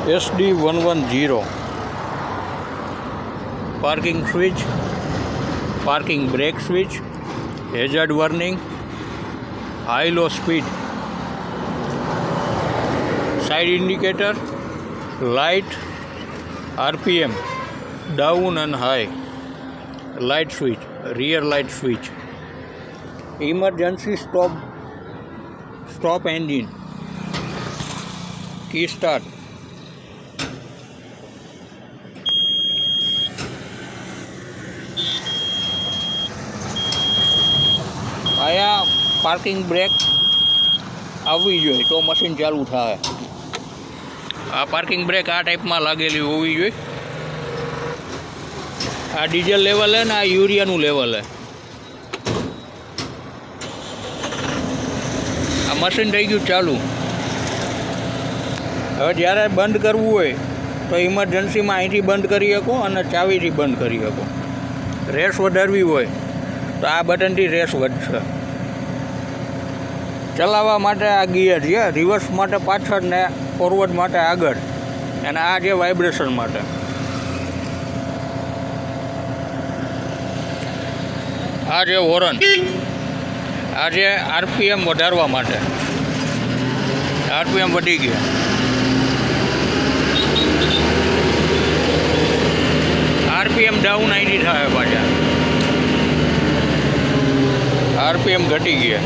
SD110 parking switch, parking brake switch, hazard warning, high low speed, side indicator, light, RPM, down and high, light switch, rear light switch, emergency stop engine, key start. આયા parking break આવવી જોઈએ તો machine ચાલુ થાય. આ parking break આ ટાઈપમાં લાગેલી હોવી જોઈએ. આ ડીઝલ લેવલ હે ને આ યુરિયાનું લેવલ હે. આ મશીન થઈ ગયું ચાલુ. હવે જ્યારે બંધ કરવું હોય તો ઇમરજન્સીમાં અહીંથી બંધ કરી શકો અને ચાવીથી બંધ કરી શકો. રેસ વધારવી હોય તો આ બટનથી રેસ વધશે. ચલાવવા માટે આ ગિયર છે, રિવર્સ માટે પાછળ ને ફોરવર્ડ માટે આગળ, અને આ છે વાઇબ્રેશન માટે. આ છે હોરન, આ છે RPM વધારવા માટે. RPM વધી ગયા. RPM ડાઉન અહીંથી થાય પાછા. RPM ઘટી ગયા.